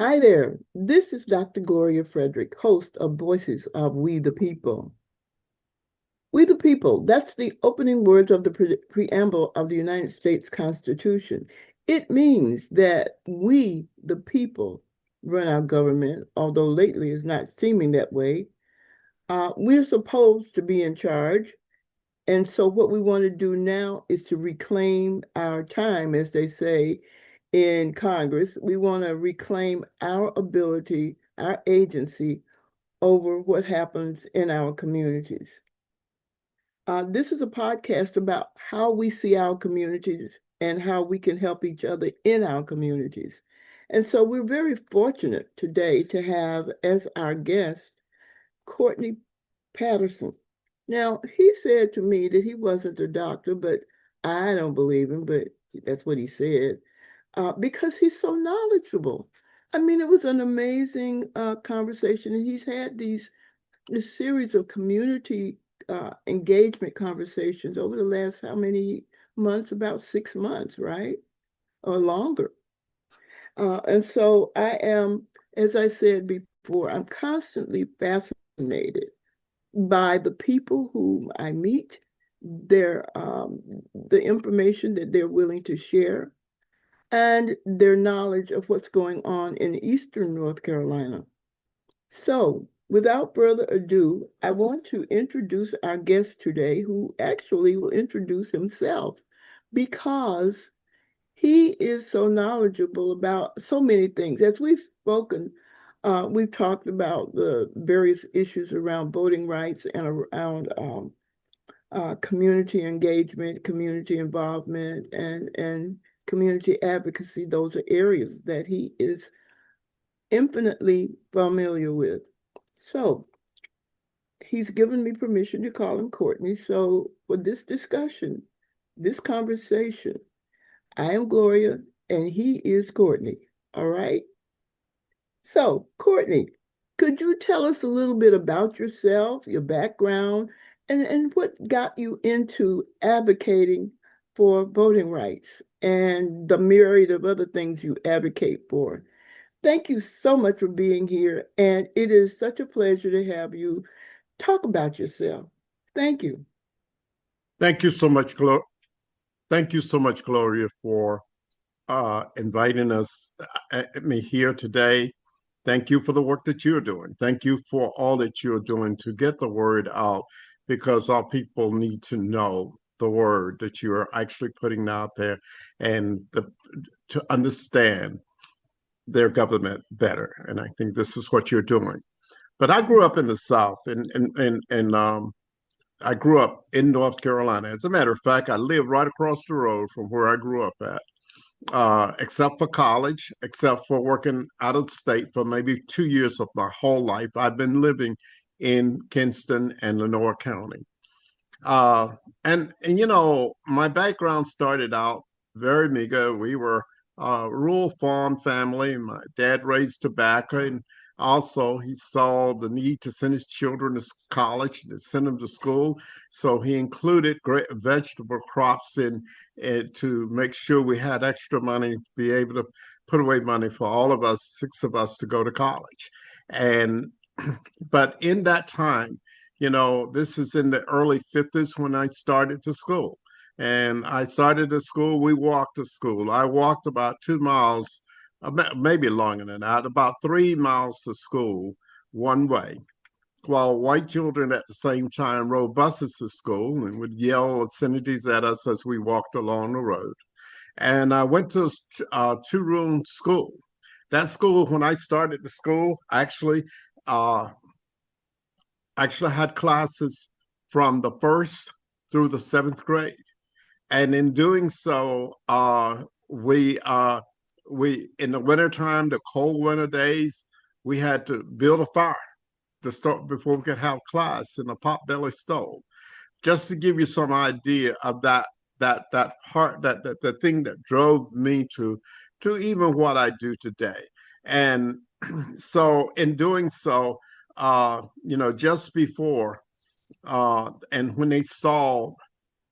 Hi there. This is Dr. Gloria Frederick, host of Voices of We the People. We the People, that's the opening words of the preamble of the United States Constitution. It means that we, the people, run our government, although lately it's not seeming that way. We're supposed to be in charge. And so, what we want to do now is to reclaim our time, as they say in Congress. We want to reclaim our ability, our agency over what happens in our communities. This is a podcast about how we see our communities and how we can help each other in our communities. And so, we're very fortunate today to have as our guest Courtney Patterson. Now, he said to me that he wasn't a doctor, but I don't believe him, but that's what he said, because he's so knowledgeable. I mean, it was an amazing conversation, and he's had this series of community engagement conversations over the last how many months? About 6 months, right? Or longer. And so I am, as I said before, I'm constantly fascinated by the people whom I meet, their the information that they're willing to share, and their knowledge of what's going on in Eastern North Carolina. So, without further ado, I want to introduce our guest today, who actually will introduce himself because he is so knowledgeable about so many things. As we've spoken, we've talked about the various issues around voting rights and around community engagement, community involvement, and community advocacy. Those are areas that he is infinitely familiar with. So he's given me permission to call him Courtney. So for this discussion, this conversation, I am Gloria and he is Courtney. All right. So, Courtney, could you tell us a little bit about yourself, your background, and what got you into advocating for voting rights and the myriad of other things you advocate for? Thank you so much for being here, and it is such a pleasure to have you talk about yourself. Thank you. Thank you so much, Thank you so much, Gloria, for inviting me here today. Thank you for the work that you're doing. Thank you for all that you're doing to get the word out, because our people need to know the word that you are actually putting out there, and to understand their government better. And I think this is what you're doing. But I grew up in the South, and I grew up in North Carolina. As a matter of fact, I live right across the road from where I grew up at. Except for college, except for working out of state for maybe 2 years of my whole life, I've been living in Kinston and Lenoir County. Uh, and my background started out very meager. We were a rural farm family. My dad raised tobacco, and also he saw the need to send his children to college, to send them to school. So he included great vegetable crops in to make sure we had extra money to be able to put away money for all of us, six of us, to go to college. And but in that time, this is in the early 50s when I started to school. And I started to school, we walked to school. I walked about 2 miles, maybe longer than that, about 3 miles to school one way, while white children at the same time rode buses to school and would yell obscenities at us as we walked along the road. And I went to a two-room school. That school, when I started the school, uh, actually had classes from the first through the seventh grade. And in doing so, we in the wintertime, the cold winter days, we had to build a fire to start before we could have class in a potbelly stove. Just to give you some idea of that part, that the thing that drove me to even what I do today. And so in doing so, just before and when they saw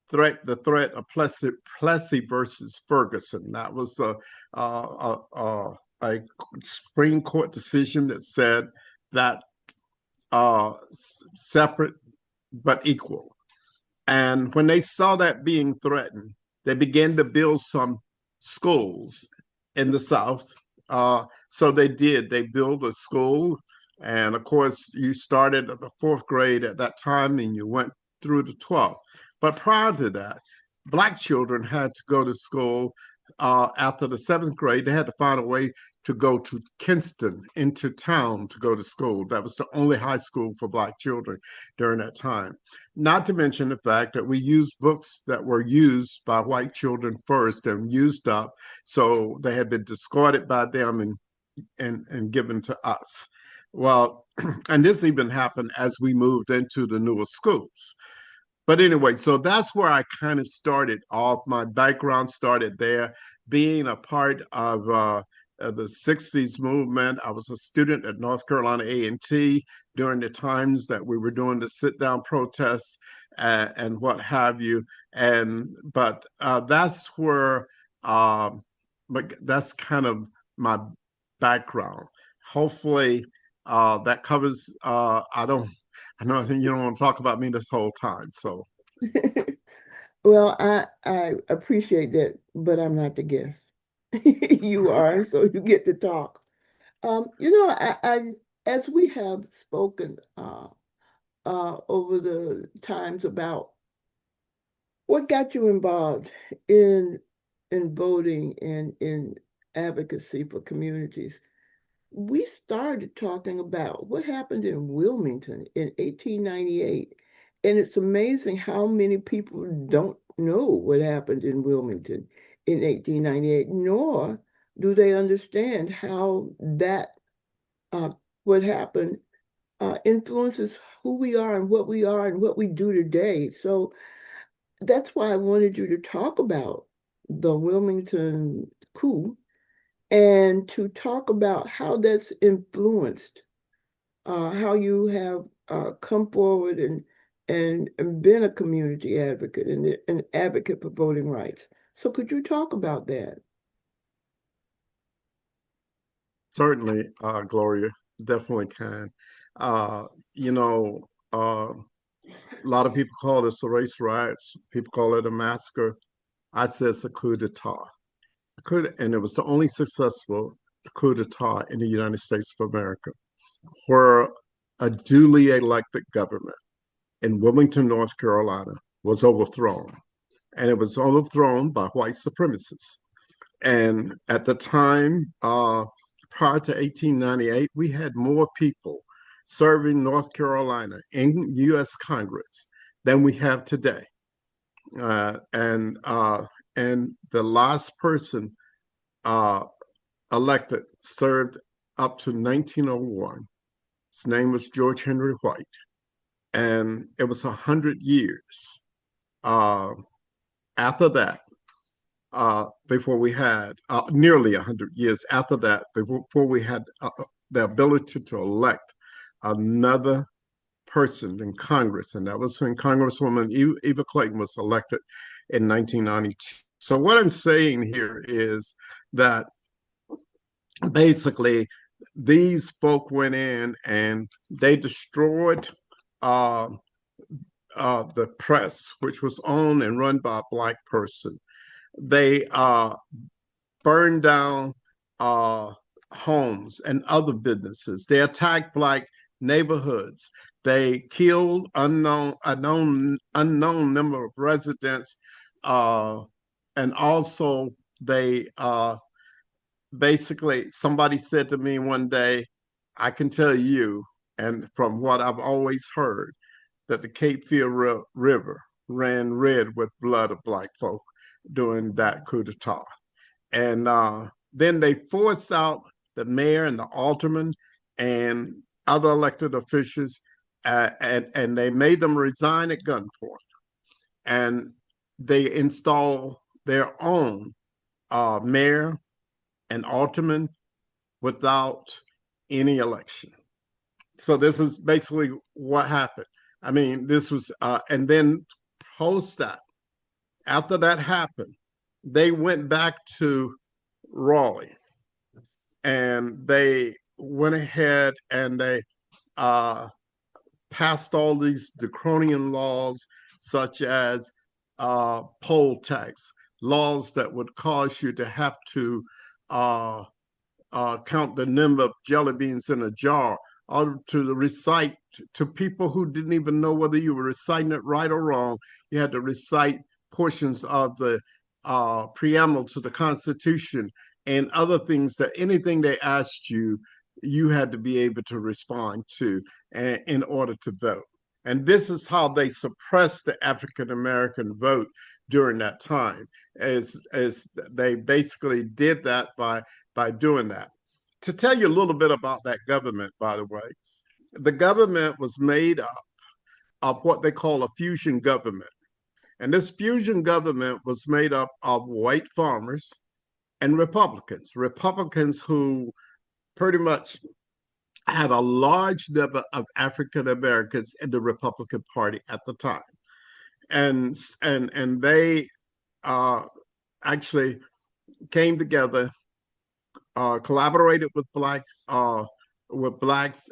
the threat of Plessy versus Ferguson, that was a Supreme Court decision that said that separate but equal. And when they saw that being threatened, they began to build some schools in the South. So they did. They built a school. And of course, you started at the fourth grade at that time and you went through the 12th. But prior to that, Black children had to go to school after the seventh grade. They had to find a way to go to Kinston into town to go to school. That was the only high school for Black children during that time. Not to mention the fact that we used books that were used by white children first and used up, so they had been discarded by them and given to us. Well, and this even happened as we moved into the newer schools. But anyway, so that's where I kind of started off. My background started there, being a part of the 60s movement. I was a student at North Carolina A&T during the times that we were doing the sit-down protests and what have you. But that's where, that's kind of my background. Hopefully that covers, I know you don't want to talk about me this whole time, so. Well, I appreciate that, but I'm not the guest. You are, so you get to talk. As we have spoken over the times about what got you involved in voting and in advocacy for communities, we started talking about what happened in Wilmington in 1898. And it's amazing how many people don't know what happened in Wilmington in 1898, nor do they understand how that, what happened, influences who we are and what we are and what we do today. So that's why I wanted you to talk about the Wilmington coup and to talk about how that's influenced, how you have come forward and been a community advocate and an advocate for voting rights. So could you talk about that? Certainly, Gloria, definitely can. Uh, you know, a lot of people call this the race riots. People call it a massacre. I say it's a coup d'etat. And it was the only successful coup d'etat in the United States of America, where a duly elected government in Wilmington, North Carolina, was overthrown. And it was overthrown by white supremacists. And at the time, prior to 1898, we had more people serving North Carolina in U.S. Congress than we have today. Uh, and uh, and the last person uh, elected served up to 1901. His name was George Henry White, and it was 100 years uh, after that before we had nearly 100 years after that before we had the ability to elect another person in Congress, and that was when Congresswoman Eva Clayton was elected in 1992. So what I'm saying here is that basically these folk went in and they destroyed uh, the press, which was owned and run by a Black person. They burned down uh, homes and other businesses. They attacked Black neighborhoods. They killed unknown number of residents, and also they basically, somebody said to me one day, I can tell you, and from what I've always heard, that the Cape Fear River ran red with blood of Black folk during that coup d'etat. And then they forced out the mayor and the alderman and other elected officials, and they made them resign at gunpoint. And they installed their own mayor and alderman without any election. So this is basically what happened. I mean, this was, and then post that, after that happened, they went back to Raleigh and they went ahead and they uh, passed all these draconian laws, such as poll tax, laws that would cause you to have to uh, count the number of jelly beans in a jar, or to recite to people who didn't even know whether you were reciting it right or wrong. You had to recite portions of the preamble to the Constitution and other things, that anything they asked you, you had to be able to respond to in order to vote. And this is how they suppressed the African American vote during that time, as they basically did that by doing that. To tell you a little bit about that government, by the way, the government was made up of what they call a fusion government. And this fusion government was made up of white farmers and Republicans who pretty much had a large number of African Americans in the Republican Party at the time. And they actually came together, collaborated with blacks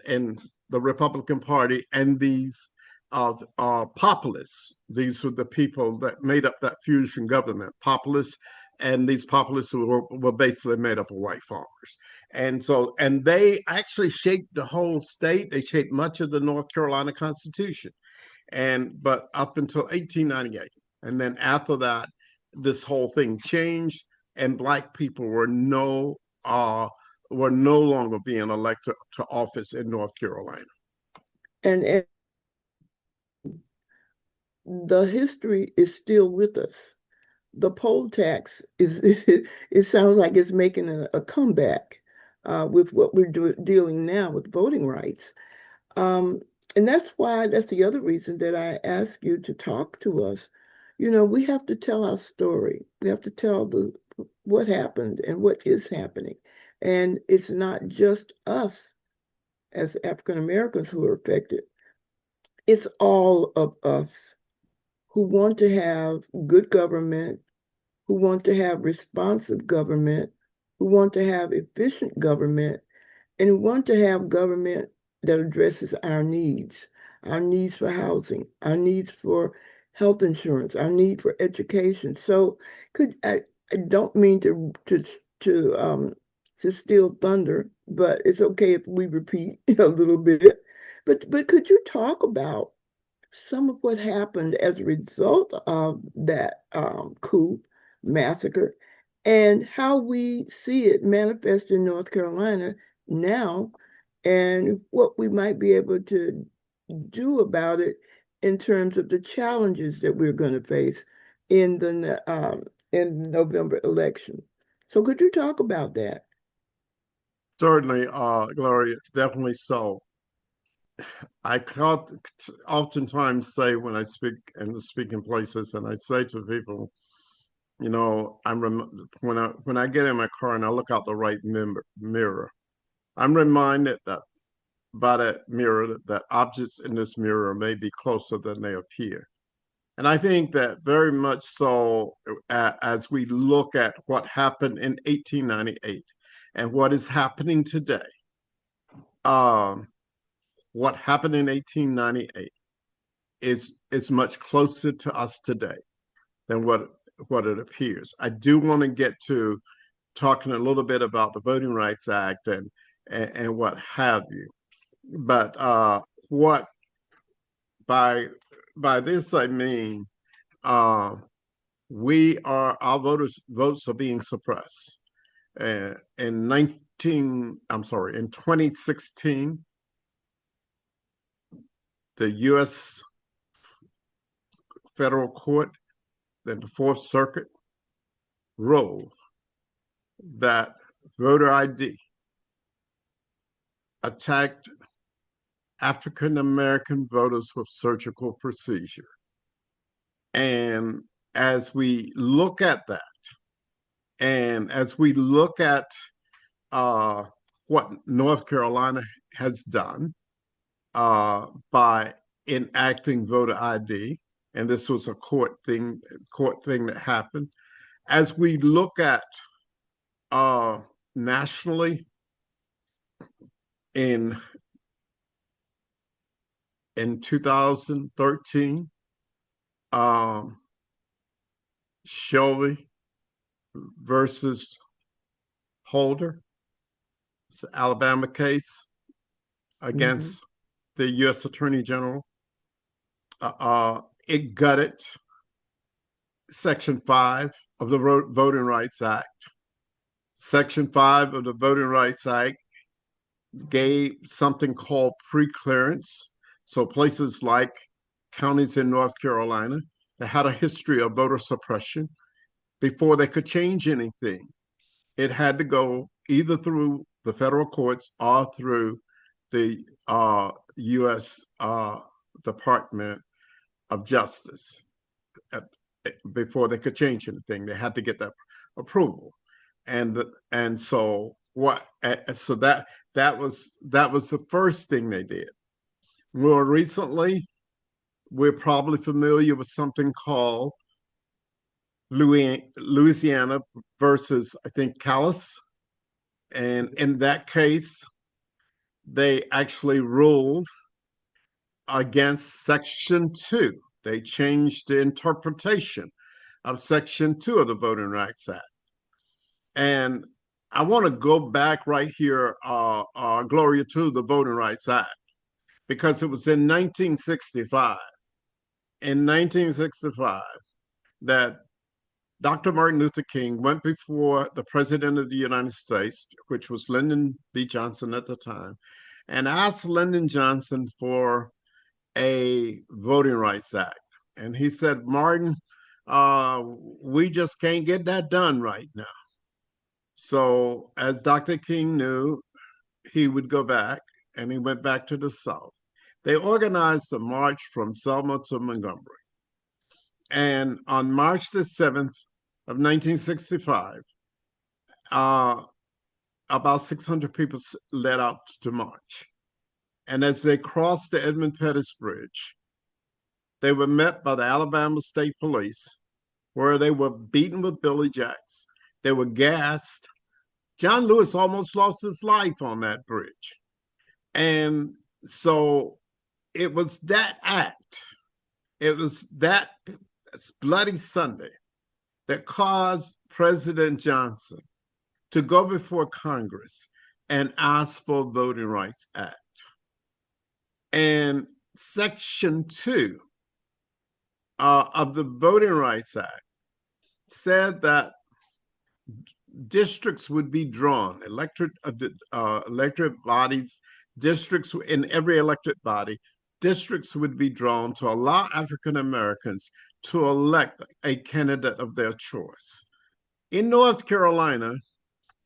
in the Republican Party, and these populists. These were the people that made up that fusion government. Populists, and these populists were basically made up of white farmers. And they actually shaped the whole state. They shaped much of the North Carolina Constitution, but up until 1898, and then after that, this whole thing changed, and black people were no longer being elected to office in North Carolina. And the history is still with us. The poll tax is, it sounds like it's making a comeback with what we're dealing now with voting rights. And that's the other reason that I ask you to talk to us. You know, we have to tell our story. We have to tell what happened and what is happening. And it's not just us as African Americans who are affected. It's all of us who want to have good government, who want to have responsive government, who want to have efficient government, and who want to have government that addresses our needs for housing, our needs for health insurance, our need for education. So I don't mean to steal thunder, but it's okay if we repeat a little bit. But could you talk about some of what happened as a result of that coup massacre and how we see it manifest in North Carolina now, and what we might be able to do about it in terms of the challenges that we're going to face in the November election. So could you talk about that? Certainly, Gloria, definitely so. I oftentimes say when I speak in the speaking places, and I say to people, you know, when I get in my car and I look out the right mirror, I'm reminded that by that mirror that objects in this mirror may be closer than they appear. And I think that very much so, as we look at what happened in 1898 and what is happening today. What happened in 1898 is much closer to us today than what it appears. I do want to get to talking a little bit about the Voting Rights Act and what have you. But what by this I mean our votes are being suppressed. In 2016, the U.S. Federal Court, then the Fourth Circuit, ruled that voter ID attacked African American voters with surgical procedure. And as we look at that, and as we look at what North Carolina has done by enacting voter ID, and this was a court thing that happened. As we look at nationally, in 2013, Shelby versus Holder. It's an Alabama case Mm-hmm. against the U.S. Attorney General. It gutted Section 5 of the Voting Rights Act. Section 5 of the Voting Rights Act gave something called pre-clearance. So places like counties in North Carolina that had a history of voter suppression, before they could change anything, it had to go either through the federal courts or through the U.S. Department of Justice. Before they could change anything, they had to get that approval, and so what? So that was the first thing they did. More recently, we're probably familiar with something called Louisiana versus, I think, Callis. And in that case, they actually ruled against Section 2. They changed the interpretation of Section 2 of the Voting Rights Act. And I want to go back right here, Gloria, to the Voting Rights Act, because it was in 1965. In 1965, that Dr. Martin Luther King went before the President of the United States, which was Lyndon B. Johnson at the time, and asked Lyndon Johnson for a Voting Rights Act. And he said, Martin, we just can't get that done right now. So, as Dr. King knew, he would go back, and he went back to the South. They organized a march from Selma to Montgomery. And on March the 7th of 1965, about 600 people led out to march. And as they crossed the Edmund Pettus Bridge, they were met by the Alabama State Police, where they were beaten with billy jacks. They were gassed. John Lewis almost lost his life on that bridge. And so it was that act, it was that Bloody Sunday that caused President Johnson to go before Congress and ask for a Voting Rights Act. And Section 2 of the Voting Rights Act said that districts would be drawn, electorate bodies, districts in every elected body, districts would be drawn to allow African Americans to elect a candidate of their choice. In North Carolina,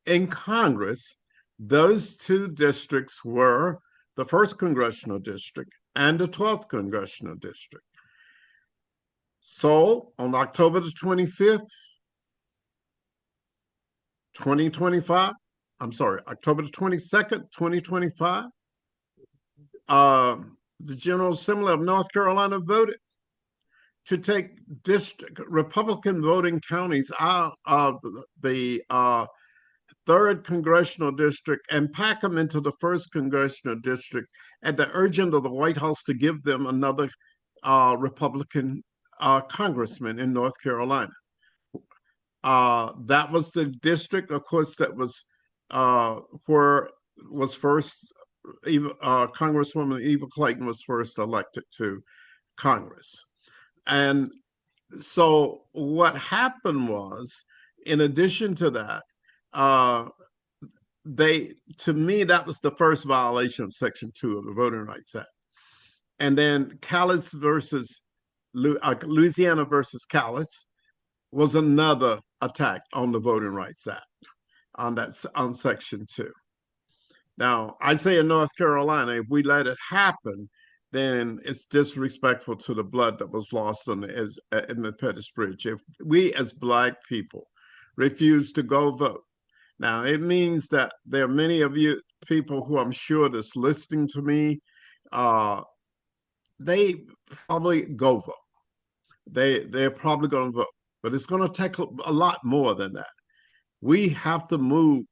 in Congress, those two districts were the 1st Congressional District and the 12th Congressional District. So on October the 25th, 2025, I'm sorry, October the 22nd, 2025, the General Assembly of North Carolina voted to take Republican voting counties out of the 3rd Congressional District and pack them into the 1st Congressional District at the urging of the White House to give them another Republican congressman in North Carolina. That was the district, of course, that was where was first, Congresswoman Eva Clayton was first elected to Congress. And so what happened was, in addition to that, to me, that was the first violation of Section 2 of the Voting Rights Act. And then Callis versus Louisiana versus Callis was another attack on the Voting Rights Act on Section 2. Now, I say in North Carolina, if we let it happen, then it's disrespectful to the blood that was lost in the Pettus Bridge. If we as Black people refuse to go vote, now it means that there are many of you people who I'm sure that's listening to me, they probably go vote. They're probably going to vote, but it's going to take a lot more than that. We have to move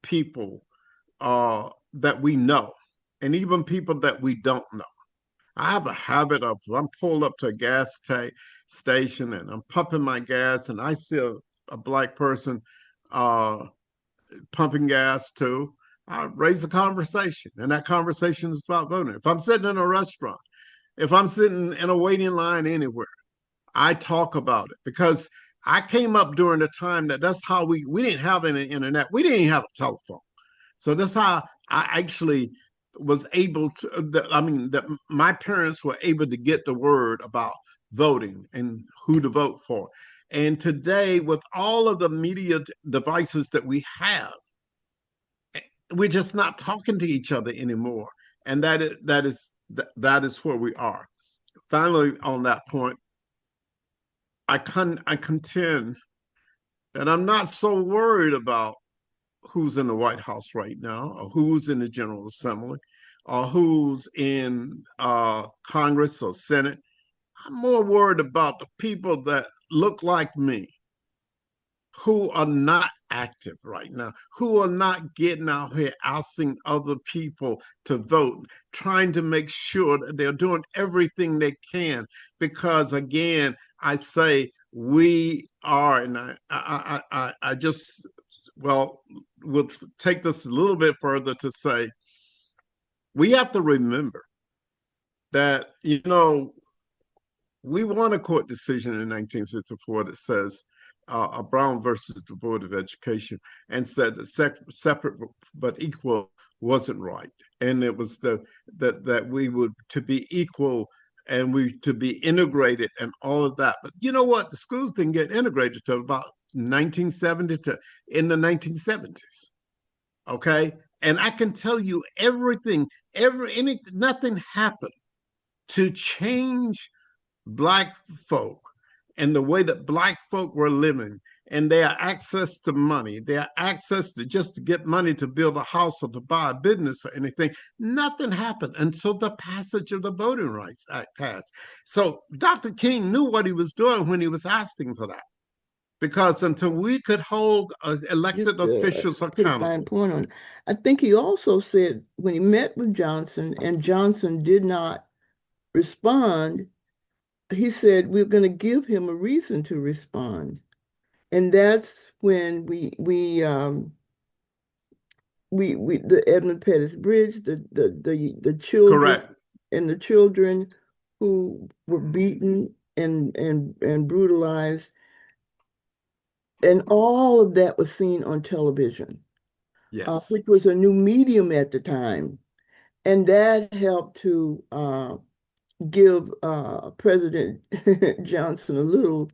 people that we know and even people that we don't know. I have a habit of, I'm pulled up to a station and I'm pumping my gas, and I see a black person uh, pumping gas too. I raise a conversation, and that conversation is about voting. If I'm sitting in a restaurant, if I'm sitting in a waiting line anywhere, I talk about it because I came up during the time that's how we didn't have any internet. We didn't even have a telephone. So that's how I actually was able to, I mean, that my parents were able to get the word about voting and who to vote for. And today, with all of the media devices that we have, we're just not talking to each other anymore. And that is where we are. Finally, on that point, I contend that I'm not so worried about who's in the White House right now, or who's in the General Assembly, or who's in Congress or Senate. I'm more worried about the people that look like me, who are not active right now, who are not getting out here asking other people to vote, trying to make sure that they're doing everything they can. Because again, I say we are, and I just, well, we'll take this a little bit further to say we have to remember that, we won a court decision in 1954 that says Brown versus the Board of Education, and said that separate but equal wasn't right, and it was that we would to be equal and we to be integrated and all of that. But you know what? The schools didn't get integrated till about 1970 to in the 1970s. Okay, and I can tell you nothing happened to change Black folk and the way that Black folk were living, and their access to money, their access to just to get money to build a house or to buy a business or anything. Nothing happened until the passage of the Voting Rights Act passed. So Dr. King knew what he was doing when he was asking for that, because until we could hold Just elected officials put a fine accountable. point on it. I think he also said when he met with Johnson and Johnson did not respond, he said we're going to give him a reason to respond. And that's when we the Edmund Pettus Bridge, the children Correct. and the children who were beaten and brutalized, and all of that was seen on television, Yes. which was a new medium at the time, and that helped to give President Johnson a little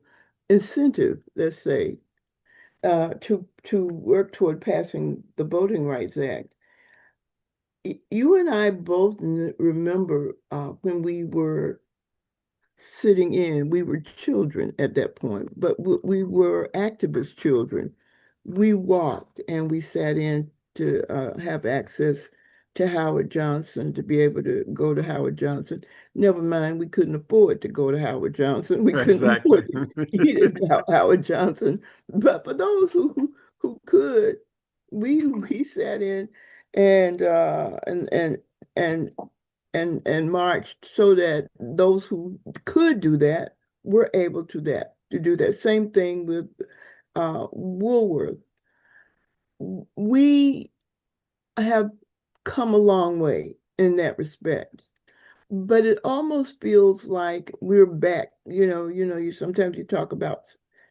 incentive, let's say, to work toward passing the Voting Rights Act. You and I both remember when we were we were children at that point, but we were activist children. We walked and we sat in to have access to Howard Johnson, to be able to go to Howard Johnson. Never mind, we couldn't afford to go to Howard Johnson. We couldn't Exactly. afford to eat at Howard Johnson. But for those who could, we sat in and and and marched so that those who could do that were able to do that. Same thing with Woolworth. We have come a long way in that respect, but it almost feels like we're back. You sometimes you talk about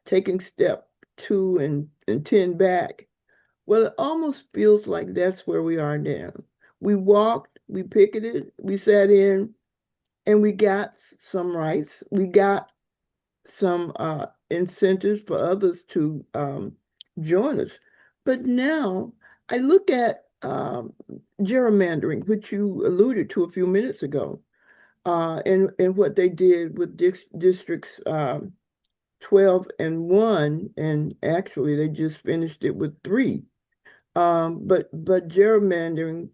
taking step 2 and 10 back. Well, it almost feels like that's where we are now. We walked, we picketed, we sat in, and we got some rights. We got some incentives for others to join us. But now I look at gerrymandering, which you alluded to a few minutes ago, and what they did with districts 12 and 1, and actually they just finished it with 3. But gerrymandering,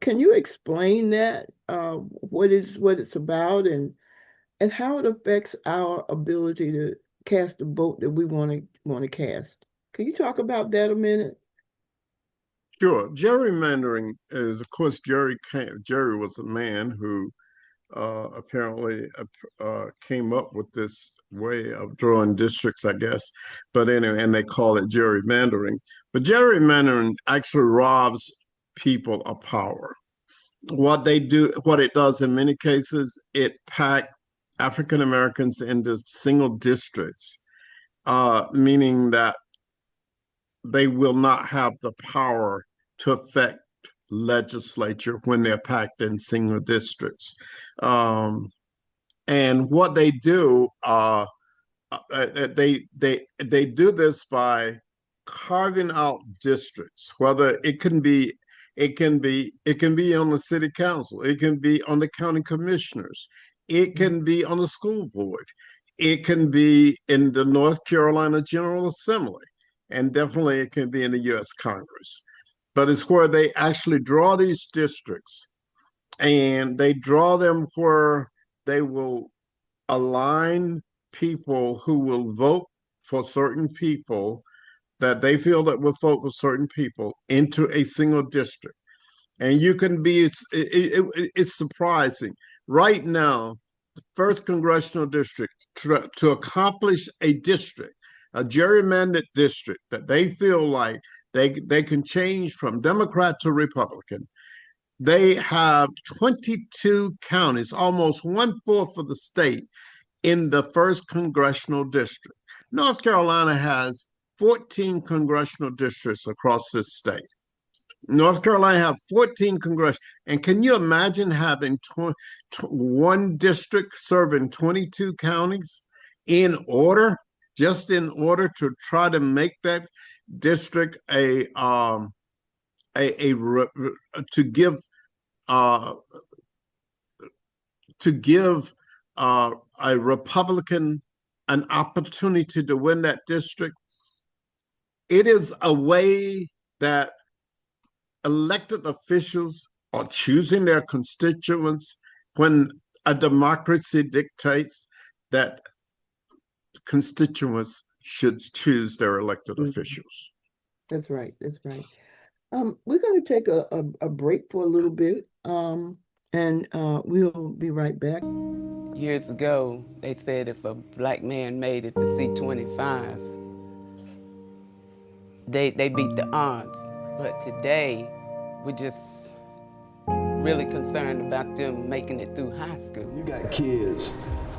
can you explain that? What it's about and how it affects our ability to cast the vote that we want to cast? Can you talk about that a minute? Sure. Gerrymandering is, of course, Jerry was a man who apparently came up with this way of drawing districts, I guess. But anyway, and they call it gerrymandering. But gerrymandering actually robs people of power. What it does in many cases, it pack African Americans into single districts, meaning that they will not have the power to affect legislature when they're packed in single districts. Um, and what they do, they do this by carving out districts. Whether it can be on the city council, it can be on the county commissioners, it can be on the school board, it can be in the North Carolina General Assembly, and definitely it can be in the U.S. Congress. But it's where they actually draw these districts, and they draw them where they will align people who will vote for certain people that they feel that will vote for certain people into a single district. And you can be, it's surprising. Right now, the first congressional district to accomplish a district, a gerrymandered district that they feel like they can change from Democrat to Republican. They have 22 counties, almost 1/4 of the state in the first congressional district. North Carolina has 14 congressional districts across this state. North Carolina have 14 congressional, and can you imagine having one district serving 22 counties just in order to try to make that district to give uh, a Republican an opportunity to win that district? It is a way that elected officials are choosing their constituents when a democracy dictates that constituents should choose their elected officials. That's right. That's right. We're going to take a break for a little bit, and we'll be right back. Years ago, they said if a black man made it to C25, they beat the odds. But today, we're just really concerned about them making it through high school. You got kids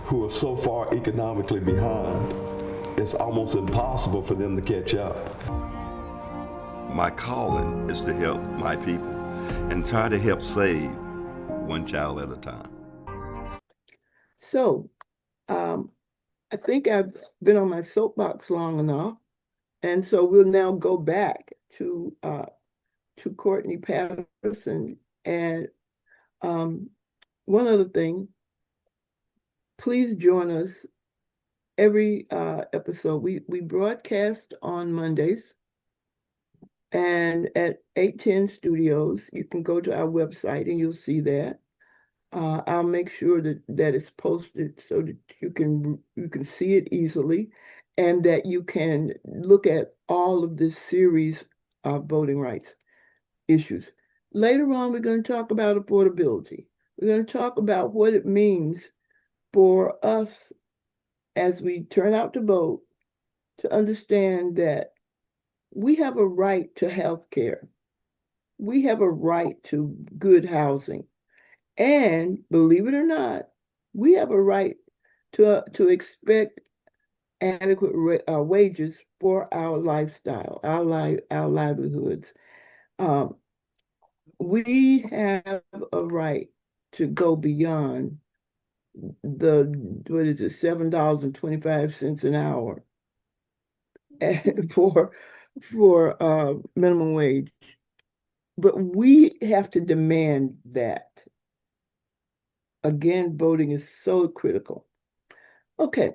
who are so far economically behind, it's almost impossible for them to catch up. My calling is to help my people and try to help save one child at a time. So, I think I've been on my soapbox long enough, and so we'll now go back to Courtney Patterson. And one other thing, please join us every episode. We broadcast on Mondays, and at 810 Studios, you can go to our website and you'll see that. I'll make sure that it's posted so that you can see it easily, and that you can look at all of this series of voting rights issues. Later on, we're going to talk about affordability. We're going to talk about what it means for us as we turn out to vote to understand that we have a right to health care. We have a right to good housing. And believe it or not, we have a right to expect adequate wages for our lifestyle, our livelihoods. We have a right to go beyond $7.25 an hour for minimum wage. But we have to demand that. Again, voting is so critical. Okay.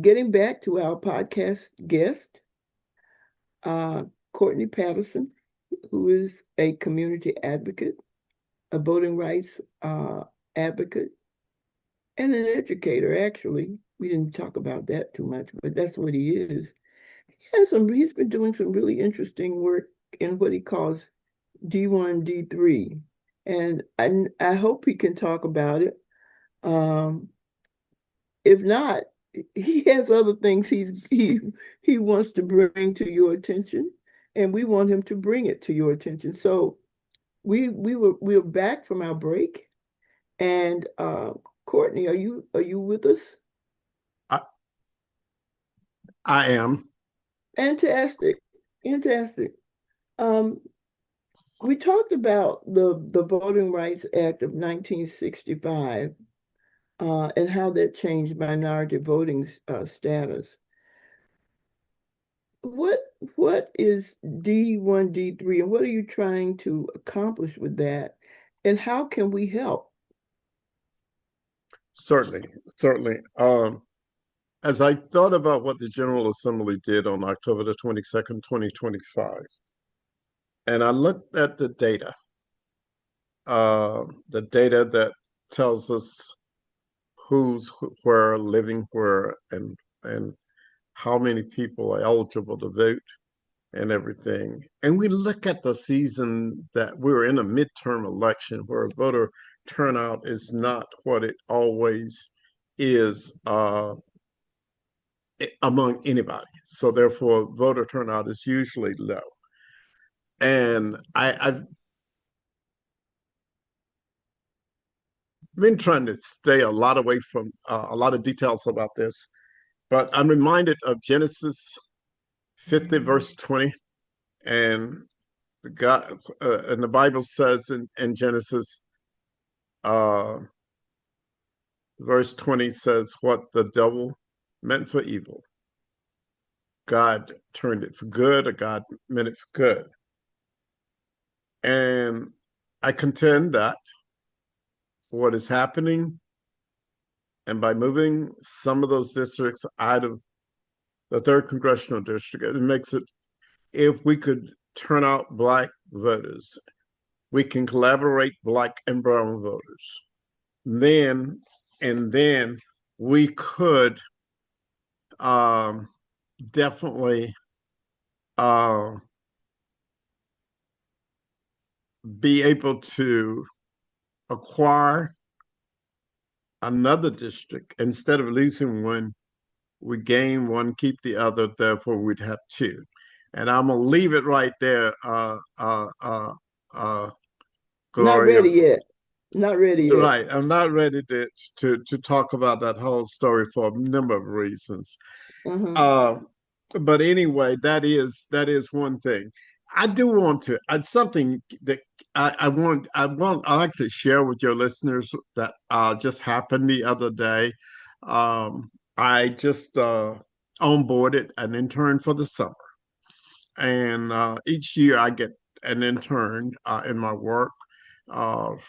Getting back to our podcast guest, Courtney Patterson, who is a community advocate, a voting rights advocate, and an educator, actually. We didn't talk about that too much, but that's what he is. he's been doing some really interesting work in what he calls D1, D3. And I hope he can talk about it. If not, he has other things he wants to bring to your attention, and we want him to bring it to your attention. So we're back from our break, and Courtney, are you with us? I, I am. Fantastic, fantastic. We talked about the Voting Rights Act of 1965 and how that changed minority voting status. What is D1, D3, and what are you trying to accomplish with that? And how can we help? Certainly, certainly. As I thought about what the General Assembly did on October the 22nd, 2025, and I looked at the data that tells us who's where, living where, and how many people are eligible to vote and everything. And we look at the season that we're in a midterm election where voter turnout is not what it always is among anybody. So therefore, voter turnout is usually low. And I've been trying to stay a lot away from a lot of details about this, but I'm reminded of Genesis 50, verse 20, and God and the Bible says in Genesis, verse 20 says, "What the devil meant for evil, God turned it for good, or God meant it for good." And I contend that what is happening, and by moving some of those districts out of the 3rd Congressional District, it makes it, if we could turn out Black voters, we can collaborate Black and brown voters. Then we could definitely be able to acquire another district. Instead of losing one, we gain one, keep the other, therefore we'd have two. And I'm gonna leave it right there, Not Gloria. ready yet. Not ready yet. Right, I'm not ready to talk about that whole story for a number of reasons. But anyway, that is one thing. I do want to. Something that I like to share with your listeners that just happened the other day. I just onboarded an intern for the summer, and each year I get an intern in my work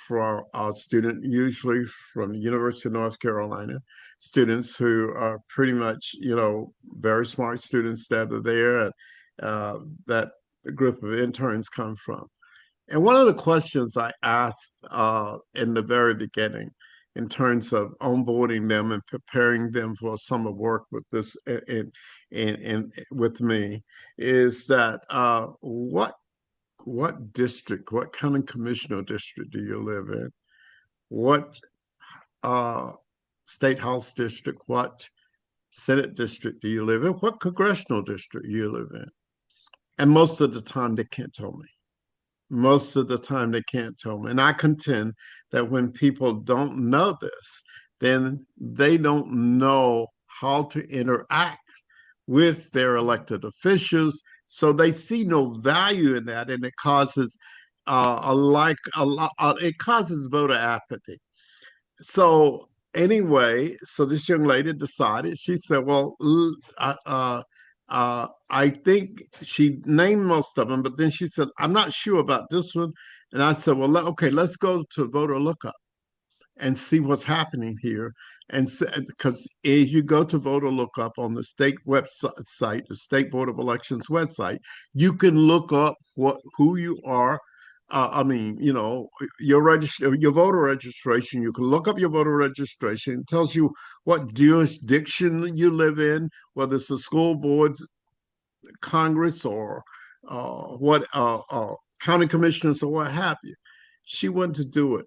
for a student, usually from the University of North Carolina, students who are pretty much, very smart students that are there, and that the group of interns come from. And one of the questions I asked in the very beginning, in terms of onboarding them and preparing them for summer work with this with me, is that what district, what county commissioner district do you live in? What state house district, what Senate district do you live in? What congressional district do you live in? And most of the time they can't tell me. Most of the time they can't tell me. And I contend that when people don't know this, then they don't know how to interact with their elected officials. So they see no value in that, and it causes it causes voter apathy. So anyway, so this young lady decided. She said, "Well, I think," she named most of them, but then she said, "I'm not sure about this one." And I said, "Well, okay, let's go to voter lookup and see what's happening here." And because if you go to voter lookup on the state website, the State Board of Elections website, you can look up who you are. Your voter registration. You can look up your voter registration. It tells you what jurisdiction you live in, whether it's the school boards, Congress or what county commissioners or what have you. She went to do it.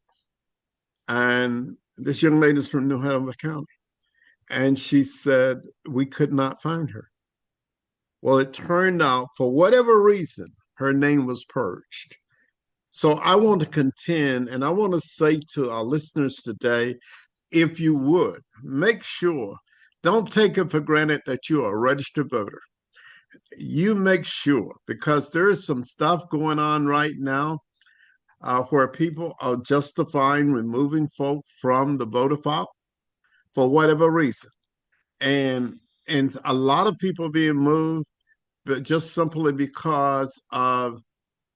And this young lady's from New Halifax County. And she said, we could not find her. Well, it turned out, for whatever reason, her name was purged. So I want to contend, and I want to say to our listeners today, if you would, make sure, don't take it for granted that you are a registered voter. You make sure, because there is some stuff going on right now where people are justifying removing folk from the voter file for whatever reason. And a lot of people being moved, but just simply because of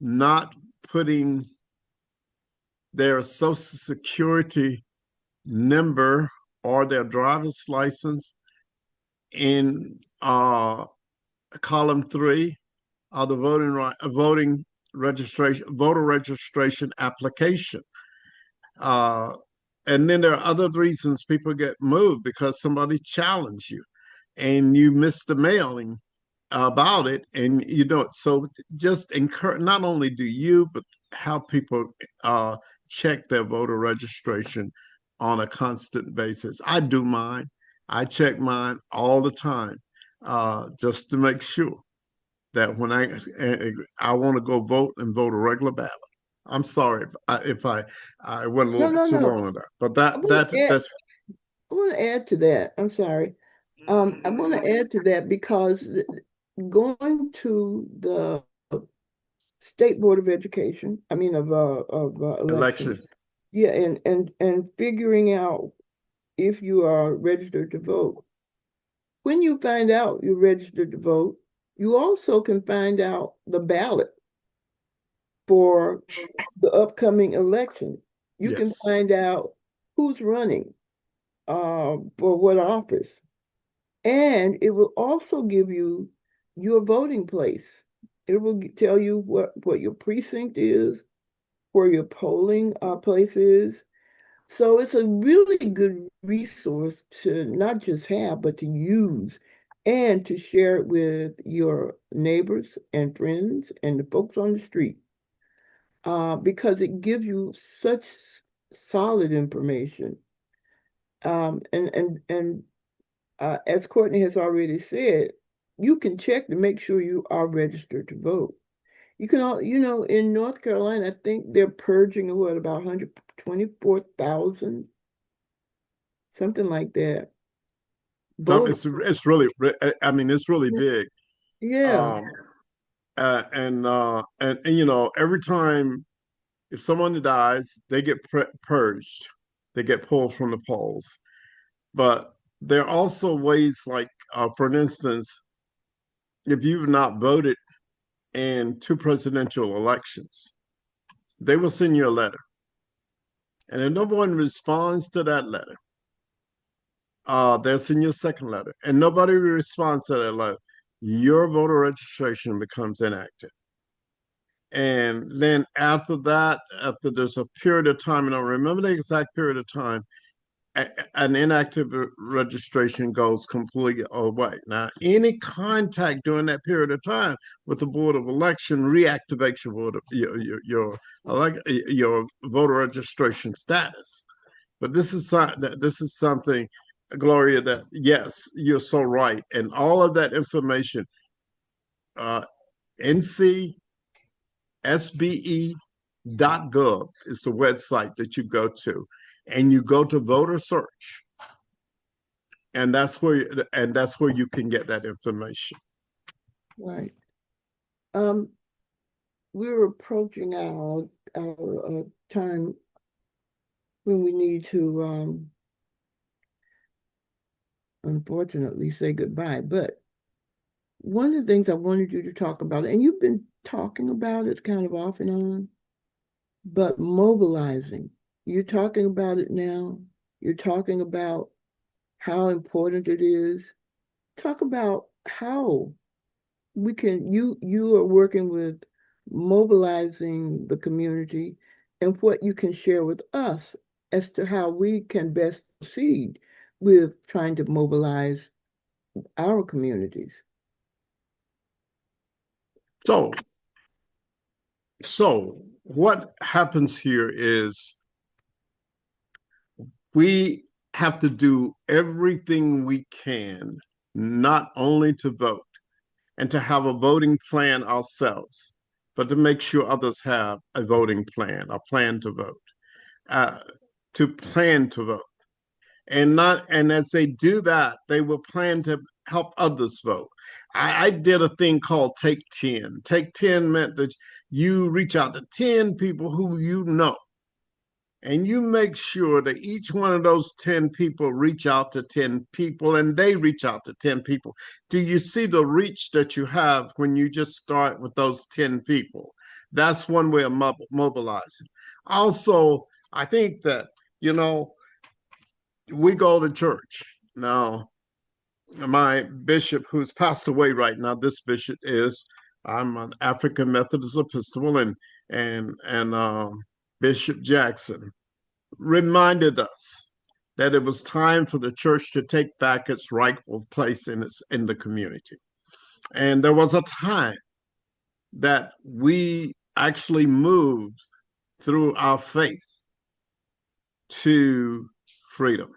not putting their Social Security number or their driver's license in column 3 of the voter registration application. And then there are other reasons people get moved, because somebody challenged you and you missed the mailing about it, and you don't. So just encourage, not only do you, but how people check their voter registration on a constant basis. I do mine. I check mine all the time, just to make sure that when I want to go vote and vote a regular ballot. I'm sorry if I went a little bit too long on that, but that's I want to add to that. I'm sorry. I want to add to that because going to the State Board of Education, of elections, election. yeah, and figuring out if you are registered to vote. When you find out you're registered to vote, you also can find out the ballot for the upcoming election. You can Yes. find out who's running for what office. And it will also give you your voting place. It will tell you what your precinct is, where your polling place is. So it's a really good resource to not just have, but to use and to share it with your neighbors and friends and the folks on the street, because it gives you such solid information. And as Courtney has already said, you can check to make sure you are registered to vote. You can all, in North Carolina, I think they're purging about 124,000, something like that. No, Vote. it's really, it's really big. Yeah, And every time if someone dies, they get purged, they get pulled from the polls. But there are also ways like, for instance, if you've not voted in 2 presidential elections, they will send you a letter. And if no one responds to that letter, they'll send you a second letter. And nobody responds to that letter, your voter registration becomes inactive. And then after that, after there's a period of time, and I don't remember the exact period of time, an inactive registration goes completely away. Now, any contact during that period of time with the Board of Election reactivates your voter registration status. But this is something, Gloria, that yes, you're so right, and all of that information, ncsbe.gov is the website that you go to, and you go to voter search, and that's where you can get that information. right. We're approaching our time when we need to unfortunately say goodbye. But one of the things I wanted you to talk about, and you've been talking about it kind of off and on, but mobilizing. You're talking about it now. You're talking about how important it is. Talk about how we can, you are working with mobilizing the community and what you can share with us as to how we can best proceed with trying to mobilize our communities. So what happens here is we have to do everything we can, not only to vote and to have a voting plan ourselves, but to make sure others have a voting plan, a plan to vote, uh, to plan to vote. And as they do that, they will plan to help others vote. I did a thing called Take 10. Take 10 meant that you reach out to 10 people who you know, and you make sure that each one of those 10 people reach out to 10 people and they reach out to 10 people. Do you see the reach that you have when you just start with those 10 people? That's one way of mobilizing. Also, I think that, you know, we go to church. Now, my bishop, who's passed away right now, this bishop is, I'm an African Methodist Episcopal, and Bishop Jackson reminded us that it was time for the church to take back its rightful place in the community. And there was a time that we actually moved through our faith to freedom.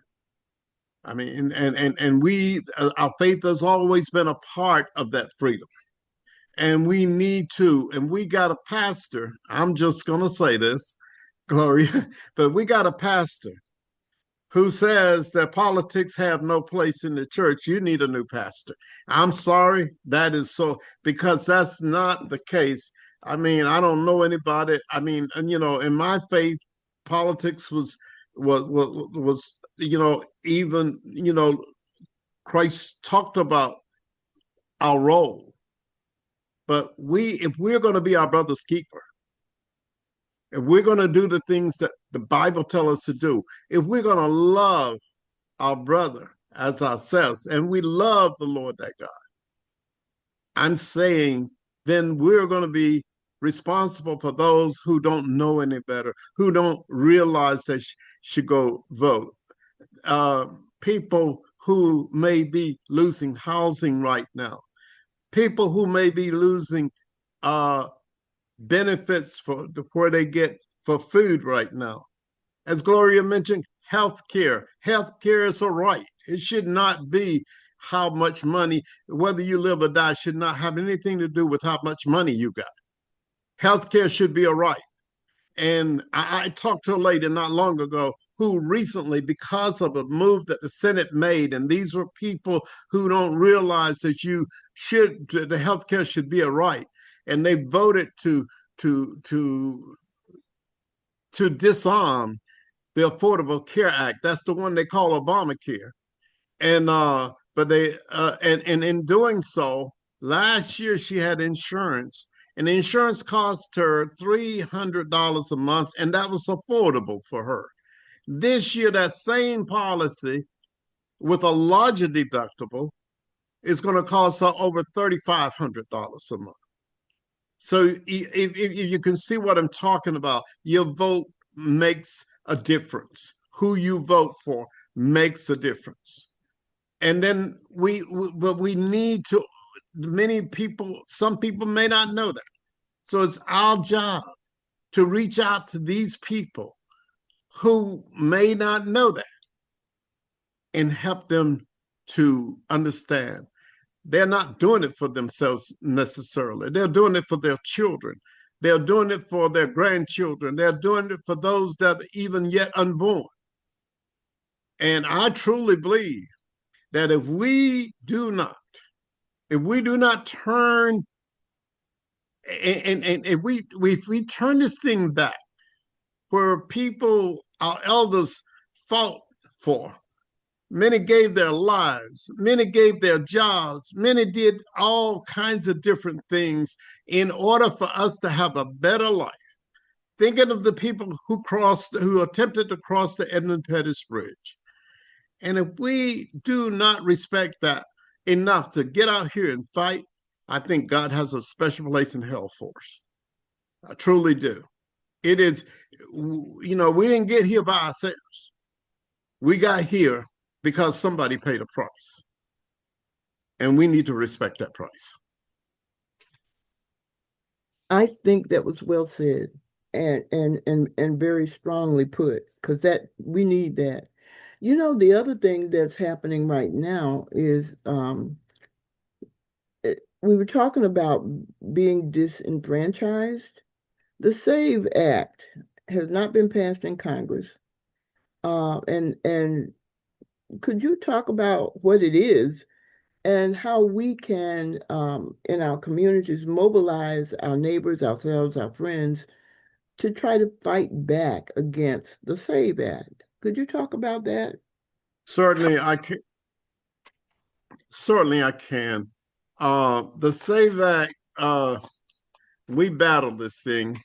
I mean, and we, our faith has always been a part of that freedom. And we need to, and we got a pastor, I'm just going to say this, Gloria, but we got a pastor who says that politics have no place in the church. You need a new pastor. I'm sorry, that is so, because that's not the case. I mean, I don't know anybody. I mean, and you know, in my faith, politics was, you know, even, you know, Christ talked about our role. But if we're going to be our brother's keeper, if we're going to do the things that the Bible tells us to do, if we're going to love our brother as ourselves, and we love the Lord that God, I'm saying then we're going to be responsible for those who don't know any better, who don't realize they should go vote. People who may be losing housing right now, people who may be losing benefits for where they get for food right now. As Gloria mentioned, healthcare. Healthcare is a right. It should not be how much money, whether you live or die, should not have anything to do with how much money you got. Healthcare should be a right. And I talked to a lady not long ago who recently, because of a move that the Senate made, and these were people who don't realize that the healthcare should be a right, and they voted to disarm the Affordable Care Act. That's the one they call Obamacare. And but they and in doing so, last year she had insurance, and the insurance cost her $300 a month, and that was affordable for her. This year, that same policy with a larger deductible is going to cost her over $3,500 a month. So if you can see what I'm talking about, your vote makes a difference. Who you vote for makes a difference. And then we need to, some people may not know that. So it's our job to reach out to these people who may not know that and help them to understand. They're not doing it for themselves necessarily. They're doing it for their children. They're doing it for their grandchildren. They're doing it for those that are even yet unborn. And I truly believe that if we do not turn, and if we turn this thing back, where people, our elders, fought for, many gave their lives, many gave their jobs, many did all kinds of different things in order for us to have a better life. Thinking of the people who attempted to cross the Edmund Pettus Bridge. And if we do not respect that enough to get out here and fight, I think God has a special place in hell for us. I truly do. It is, you know, we didn't get here by ourselves. We got here because somebody paid a price. And we need to respect that price. I think that was well said and very strongly put, because that we need that. You know, the other thing that's happening right now is we were talking about being disenfranchised. The SAVE Act has not been passed in Congress. And could you talk about what it is and how we can, in our communities, mobilize our neighbors, ourselves, our friends, to try to fight back against the SAVE Act? Could you talk about that? Certainly, I can. Certainly, I can. The SAVE Act, we battled this thing,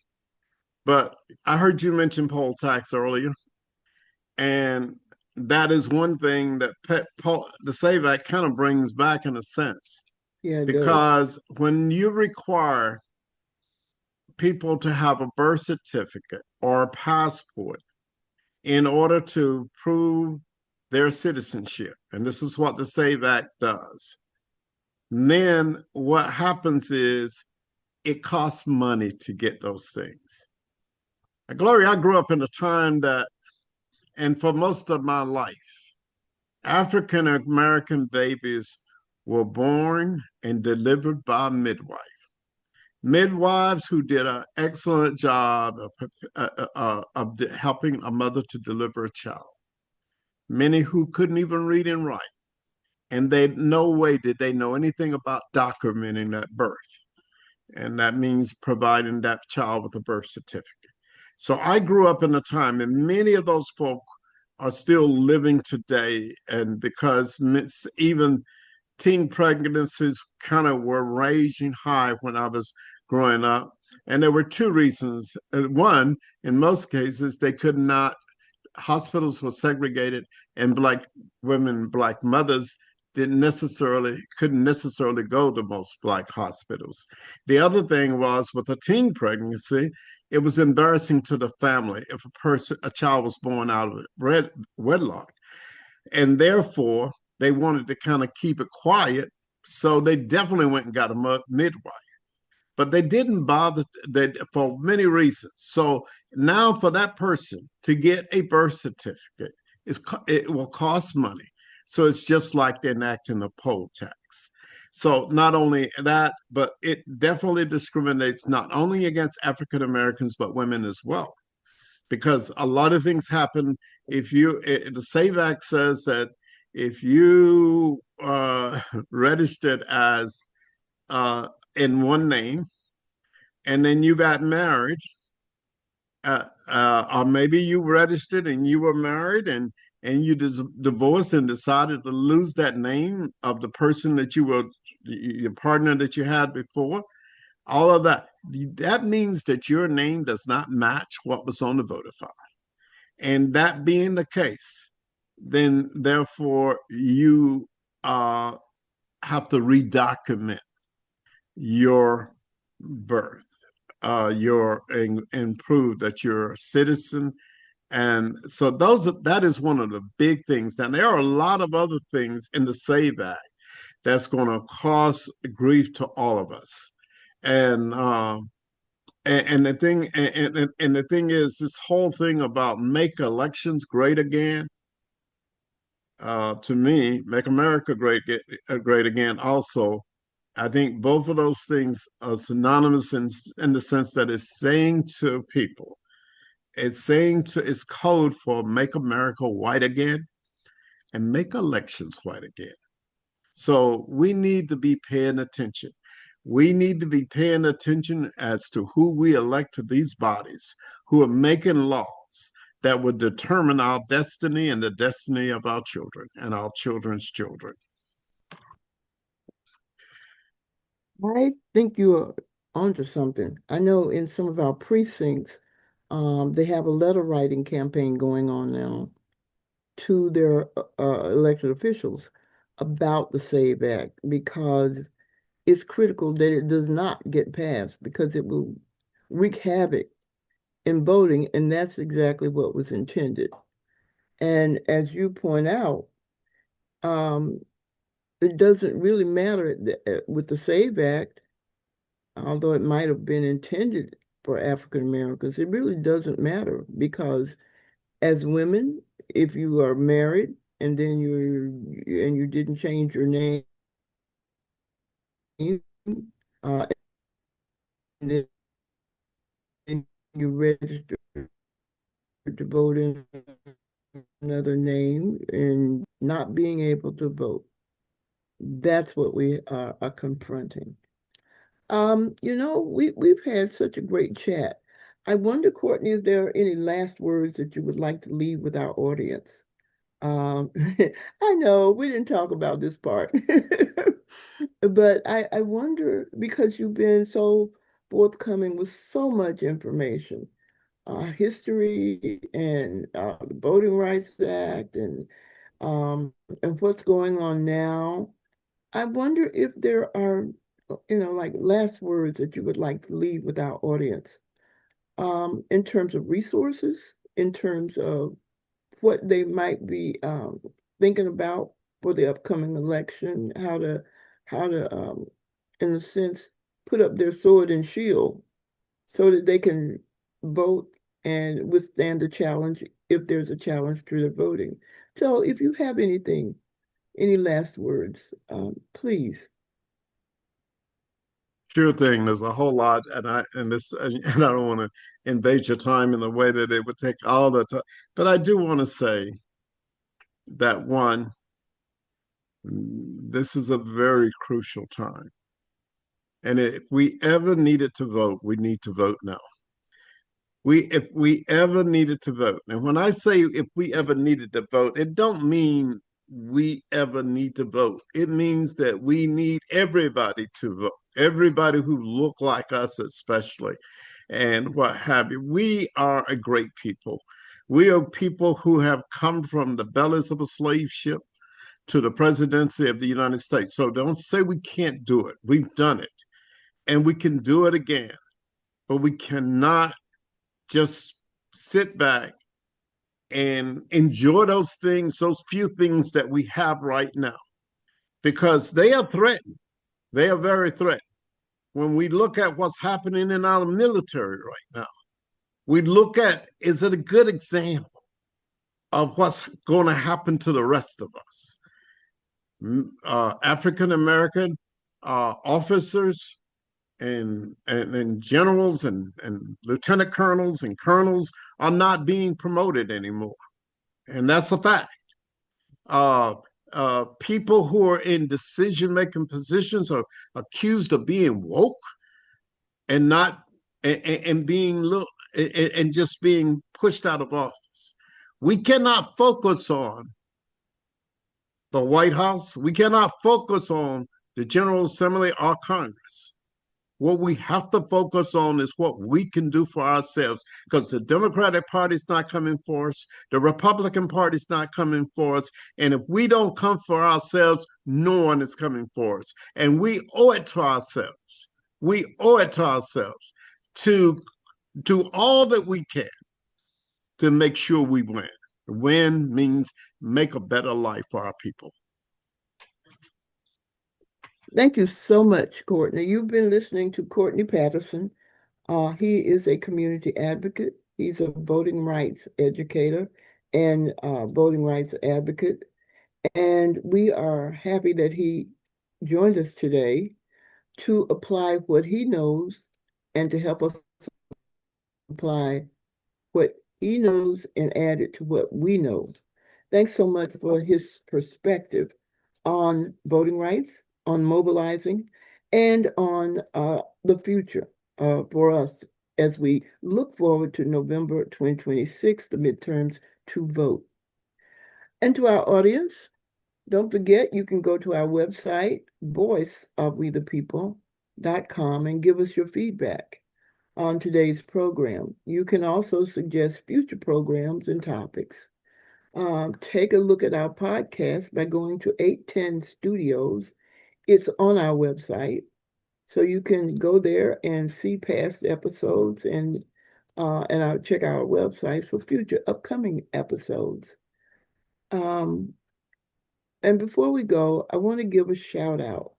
but I heard you mention poll tax earlier, and that is one thing that the SAVE Act kind of brings back in a sense, Yeah, it does. because when you require people to have a birth certificate or a passport in order to prove their citizenship, and this is what the SAVE Act does, then what happens is it costs money to get those things. Gloria, I grew up in a time that, and for most of my life, African American babies were born and delivered by midwives who did an excellent job of helping a mother to deliver a child. Many who couldn't even read and write, and they no way did they know anything about documenting that birth, and that means providing that child with a birth certificate. So I grew up in a time, and many of those folk are still living today, and because even teen pregnancies kind of were raging high when I was growing up. And there were two reasons. One, in most cases, they could not, hospitals were segregated, and Black women, Black mothers couldn't necessarily go to most Black hospitals. The other thing was, with a teen pregnancy, it was embarrassing to the family if a child was born out of wedlock. And therefore, they wanted to kind of keep it quiet. So they definitely went and got a midwife. But they didn't bother for many reasons. So now for that person to get a birth certificate, it will cost money. So it's just like enacting a poll tax. So not only that, but it definitely discriminates not only against African Americans, but women as well. Because a lot of things happen if the SAVE Act says that if you registered as in one name, and then you got married, or maybe you registered and you were married, and you divorced and decided to lose that name of the person that you were, your partner that you had before, all of that. That means that your name does not match what was on the voter file. And that being the case, then therefore you have to redocument your birth, and prove that you're a citizen. And so that is one of the big things. Now there are a lot of other things in the SAVE Act that's going to cause grief to all of us. And the thing is, this whole thing about make elections great again, to me, make America great again also. I think both of those things are synonymous in the sense that it's saying to people, it's code for make America white again and make elections white again. So we need to be paying attention. We need to be paying attention as to who we elect to these bodies, who are making laws that would determine our destiny and the destiny of our children and our children's children. I think you are onto something. I know in some of our precincts, they have a letter writing campaign going on now to their elected officials about the SAVE Act, because it's critical that it does not get passed, because it will wreak havoc in voting, and that's exactly what was intended. And as you point out, it doesn't really matter with the SAVE Act. although it might have been intended for African Americans, it really doesn't matter because as women, if you are married and then you didn't change your name, and then you register to vote in another name and not being able to vote. That's what we are confronting. We've had such a great chat. I wonder, Courtney, is there any last words that you would like to leave with our audience? Um, I know we didn't talk about this part, but I wonder because you've been so forthcoming with so much information, history and the Voting Rights Act um, and what's going on now. I wonder if there are, like last words that you would like to leave with our audience, in terms of resources, in terms of what they might be thinking about for the upcoming election, how to, in a sense, put up their sword and shield so that they can vote and withstand the challenge if there's a challenge to their voting. So if you have any last words, please. Sure thing. There's a whole lot, and I don't want to invade your time in the way that it would take all the time. But I do want to say that one, this is a very crucial time. And if we ever needed to vote, we need to vote now. If we ever needed to vote, and when I say if we ever needed to vote, it don't mean we ever need to vote. It means that we need everybody to vote, everybody who look like us, especially, and what have you. We are a great people. We are people who have come from the bellies of a slave ship to the presidency of the United States. So don't say we can't do it. We've done it, and we can do it again. But we cannot just sit back and enjoy those things, those few things that we have right now, because they are threatened. They are very threatened. When we look at what's happening in our military right now, we look at, is it a good example of what's going to happen to the rest of us? African American officers and generals and lieutenant colonels and colonels are not being promoted anymore. And that's a fact. People who are in decision-making positions are accused of being woke and not and being and just being pushed out of office. We cannot focus on the White House. We cannot focus on the General Assembly or Congress. What we have to focus on is what we can do for ourselves, because the Democratic Party's not coming for us, the Republican Party's not coming for us, and if we don't come for ourselves, no one is coming for us. And we owe it to ourselves. We owe it to ourselves to do all that we can to make sure we win. Win means make a better life for our people. Thank you so much, Courtney. You've been listening to Courtney Patterson. He is a community advocate. He's a voting rights educator and voting rights advocate. And we are happy that he joined us today to apply what he knows and to help us apply what he knows and add it to what we know. Thanks so much for his perspective on voting rights, on mobilizing, and on the future for us as we look forward to November 2026, the midterms, to vote. And to our audience, don't forget you can go to our website, voiceofwethepeople.com, and give us your feedback on today's program. You can also suggest future programs and topics. Take a look at our podcast by going to 810 Studios. It's on our website, so you can go there and see past episodes and I'll check our website for future upcoming episodes. And before we go, I want to give a shout out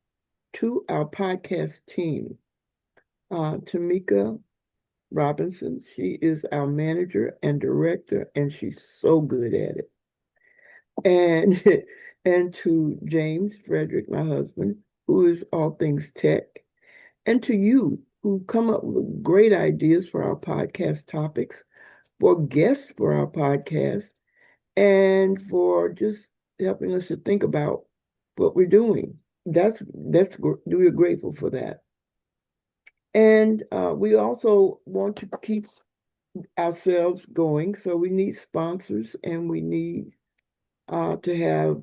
to our podcast team. Tamika Robinson. She is our manager and director, and she's so good at it. And and to James Frederick, my husband, who is all things tech, and to you who come up with great ideas for our podcast topics, for guests for our podcast, and for just helping us to think about what we're doing. We're grateful for that. And we also want to keep ourselves going, so we need sponsors, and we need to have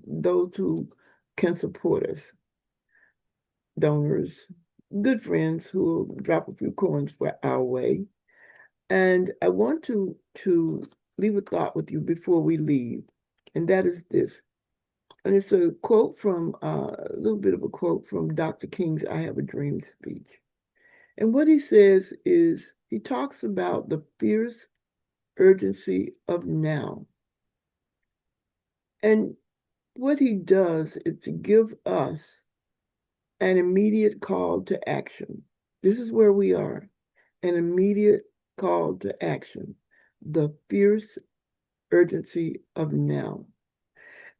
those who can support us, donors, good friends who will drop a few coins for our way. And I want to leave a thought with you before we leave, and that is this. And it's a quote from a little bit of a quote from Dr. King's "I Have a Dream" speech. And what he says is he talks about the fierce urgency of now. And what he does is to give us an immediate call to action. This is where we are, an immediate call to action, the fierce urgency of now.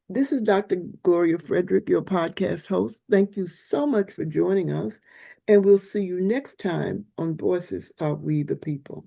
This is Dr. Gloria Frederick, your podcast host. Thank you so much for joining us, and we'll see you next time on Voices of We the People.